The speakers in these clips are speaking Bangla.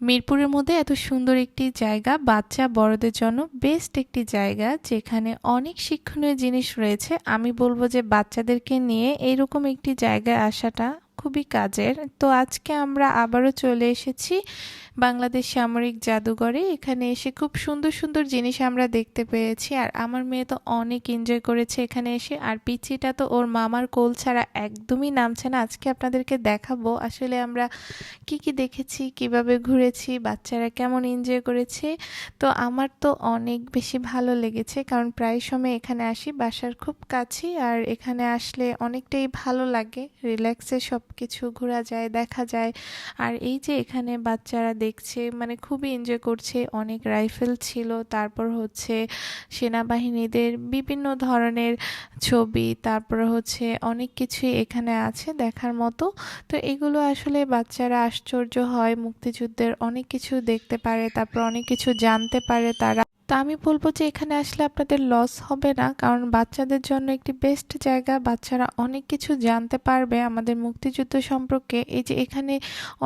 মিরপুরের মধ্যে এত সুন্দর একটি জায়গা, বাচ্চা বড়দের জন্য বেস্ট একটি জায়গা, যেখানে অনেক শিক্ষণীয় জিনিস রয়েছে। আমি বলবো যে বাচ্চাদেরকে নিয়ে এইরকম একটি জায়গায় আসাটা খুবই কাজের। তো আজকে আমরা আবারও চলে এসেছি বাংলাদেশ সামরিক জাদুঘরে। এখানে এসে খুব সুন্দর সুন্দর জিনিস আমরা দেখতে পেয়েছি, আর আমার মেয়ে তো অনেক এনজয় করেছে এখানে এসে। আর পিচ্চিটা তো ওর মামার কোল ছাড়া একদমই নামছে না। আজকে আপনাদেরকে দেখাবো আসলে আমরা কি কি দেখেছি, কিভাবে ঘুরেছি, বাচ্চারা কেমন এনজয় করেছে। তো আমার তো অনেক বেশি ভালো লেগেছে, কারণ প্রায় সময় এখানে আসি, বাসার খুব কাছেই। আর এখানে আসলে অনেকটাই ভালো লাগে, রিল্যাক্সে সব কিছু ঘোরা যায়, দেখা যায়। আর এই যে এখানে বাচ্চারা দেখছে, মানে খুবই এনজয় করছে। অনেক রাইফেল ছিল, তারপর হচ্ছে সেনাবাহিনীদের বিভিন্ন ধরনের ছবি, তারপর হচ্ছে অনেক কিছুই এখানে আছে দেখার মতো। তো এগুলো আসলে বাচ্চারা আশ্চর্য হয়, মুক্তিযুদ্ধের অনেক কিছু দেখতে পারে, তারপর অনেক কিছু জানতে পারে তারা। তা আমি বলবো যে এখানে আসলে আপনাদের লস হবে না, কারণ বাচ্চাদের জন্য একটি বেস্ট জায়গা। বাচ্চারা অনেক কিছু জানতে পারবে আমাদের মুক্তিযুদ্ধ সম্পর্কে। এই যে এখানে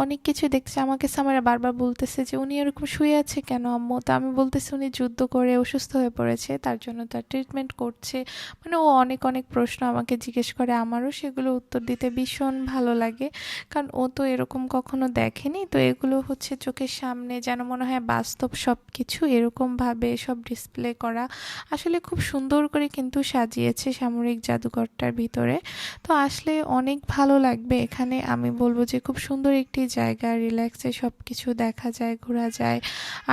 অনেক কিছু দেখছে, আমাকে সামারা বারবার বলতেছে যে উনি এরকম শুয়ে আছে কেন আম্মু। তা আমি বলতেছি উনি যুদ্ধ করে অসুস্থ হয়ে পড়েছে, তার জন্য তার ট্রিটমেন্ট করছে। মানে ও অনেক অনেক প্রশ্ন আমাকে জিজ্ঞেস করে, আমারও সেগুলো উত্তর দিতে ভীষণ ভালো লাগে, কারণ ও তো এরকম কখনো দেখেনি। তো এগুলো হচ্ছে চোখের সামনে যেন মনে হয় বাস্তব সব কিছু, এরকমভাবে সব ডিসপ্লে করা। আসলে খুব সুন্দর করে কিন্তু সাজিয়েছে সামরিক জাদুঘরটার ভিতরে। তো আসলে অনেক ভালো লাগবে এখানে। আমি বলবো যে খুব সুন্দর একটি জায়গা, রিল্যাক্সে সব কিছু দেখা যায়, ঘোরা যায়।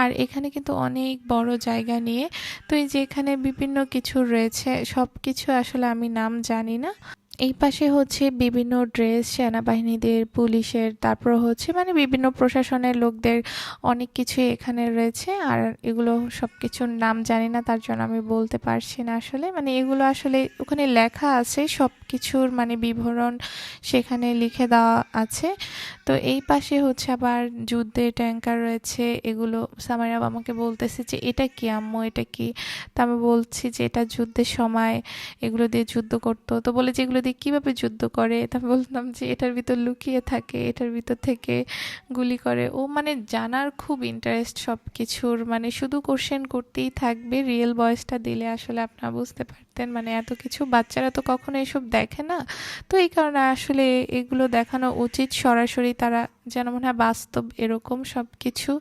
আর এখানে কিন্তু অনেক বড় জায়গা নিয়ে। তো এই যে এখানে বিভিন্ন কিছু রয়েছে, সব কিছু আসলে আমি নাম জানি না। এই পাশে হচ্ছে বিভিন্ন ড্রেস, সেনাবাহিনীদের, পুলিশের, তারপর হচ্ছে মানে বিভিন্ন প্রশাসনের লোকদের অনেক কিছুই এখানে রয়েছে। আর এগুলো সব কিছুর নাম জানি না, তার জন্য আমি বলতে পারছি না আসলে। মানে এগুলো আসলে ওখানে লেখা আছে সব কিছুর, মানে বিবরণ সেখানে লিখে দেওয়া আছে। তো এই পাশে হচ্ছে আবার যুদ্ধের ট্যাঙ্কার রয়েছে। এগুলো সামাইরা আমাকে বলতেছে যে এটা কি আম্মু, এটা কি। তা আমি বলছি যে এটা যুদ্ধের সময় এগুলো দিয়ে যুদ্ধ করতো। তো বলে যে এগুলো দিয়ে কীভাবে যুদ্ধ করে। তা আমি বললাম যে এটার ভিতর লুকিয়ে থাকে, এটার ভিতর থেকে গুলি করে। ও মানে জানার খুব ইন্টারেস্ট সব কিছুর, মানে শুধু কোশ্চেন করতেই থাকবে। রিয়েল ভয়েসটা দিলে আসলে আপনারা বুঝতে পারতেন, মানে এত কিছু বাচ্চারা তো কখনো এসব দেখে না। তো এই কারণে আসলে এগুলো দেখানো উচিত সরাসরি, তারা যেন মনে হয় বাস্তব এরকম সব কিছু।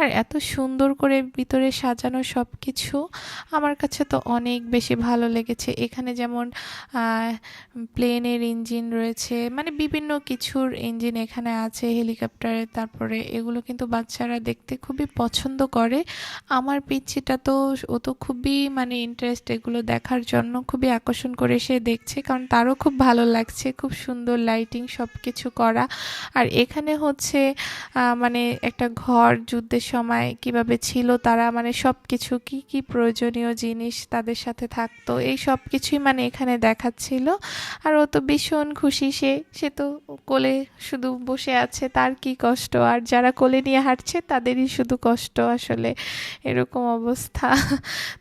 আর এত সুন্দর করে ভিতরে সাজানো সব কিছু আমার কাছে তো অনেক বেশি ভালো লেগেছে। এখানে যেমন প্লেনের ইঞ্জিন রয়েছে, মানে বিভিন্ন কিছুর ইঞ্জিন এখানে আছে, হেলিকপ্টারের। তারপরে এগুলো কিন্তু বাচ্চারা দেখতে খুবই পছন্দ করে। আমার পিচ্চিটা তো, ও তো খুবই মানে ইন্টারেস্ট এগুলো দেখার জন্য, খুবই আকর্ষণ করে সে দেখছে, কারণ তারও খুব ভালো লাগছে। খুব সুন্দর লাইটিং সব কিছু করা। আর এখানে হচ্ছে মানে একটা ঘর যুদ্ধের সময় কিভাবে ছিল তারা, মানে সব কিছু কি কি প্রয়োজনীয় জিনিস তাদের সাথে থাকতো, এই সব কিছুই মানে এখানে দেখাচ্ছিল। আর ও তো ভীষণ খুশি, সে তো কোলে শুধু বসে আছে, তার কি কষ্ট। আর যারা কোলে নিয়ে হাঁটছে তাদেরই শুধু কষ্ট আসলে, এরকম অবস্থা।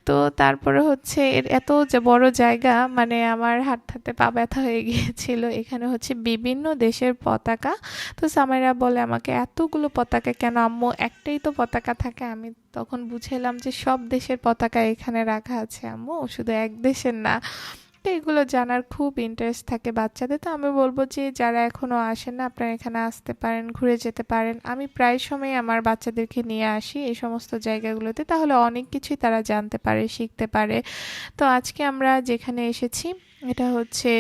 তো তারপরে হচ্ছে এত যে বড় জায়গা, মানে আমার হাঁটতে পা ব্যথা হয়ে গিয়েছিল। এখানে হচ্ছে বিভিন্ন দেশের পতাকা। তো সামাইরা বলে আমাকে এতগুলো পতাকা কেন আম্মু, একটাই তো পতাকা থাকে। আমি তখন বুঝেলাম যে সব দেশের পতাকা এখানে রাখা আছে আম্মু, শুধু এক দেশের না। তো এগুলো জানার খুব ইন্টারেস্ট থাকে বাচ্চাদের। তো আমি বলবো যে যারা এখনো আসেন না, আপনারা এখানে আসতে পারেন, ঘুরে যেতে পারেন। আমি প্রায় সময় আমার বাচ্চাদেরকে নিয়ে আসি এই সমস্ত জায়গাগুলোতে, তাহলে অনেক কিছুই তারা জানতে পারে, শিখতে পারে। তো আজকে আমরা যেখানে এসেছি এটা হচ্ছে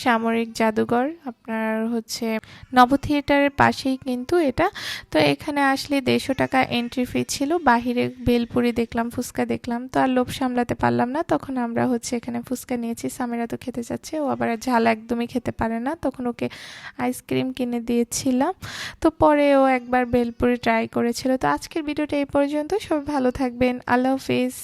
সামরিক জাদুঘর, আপনার হচ্ছে নব থিয়েটারের পাশেই কিন্তু এটা। তো এখানে আসলে 150 টাকা এন্ট্রি ফি ছিল। বাহিরে ভেলপুরি দেখলাম, ফুচকা দেখলাম, তো আর লোভ সামলাতে পারলাম না, তখন আমরা হচ্ছে এখানে ফুচকা নিয়েছি। সামিরা তো খেতে যাচ্ছে, ও আবার ঝাল একদমই খেতে পারে না, তখন ওকে আইসক্রিম কিনে দিয়েছিলাম। তো পরে ও একবার ভেলপুরি ট্রাই করেছিল। তো আজকের ভিডিওটা এই পর্যন্ত, সবাই ভালো থাকবেন, আল্লাহ হাফিজ।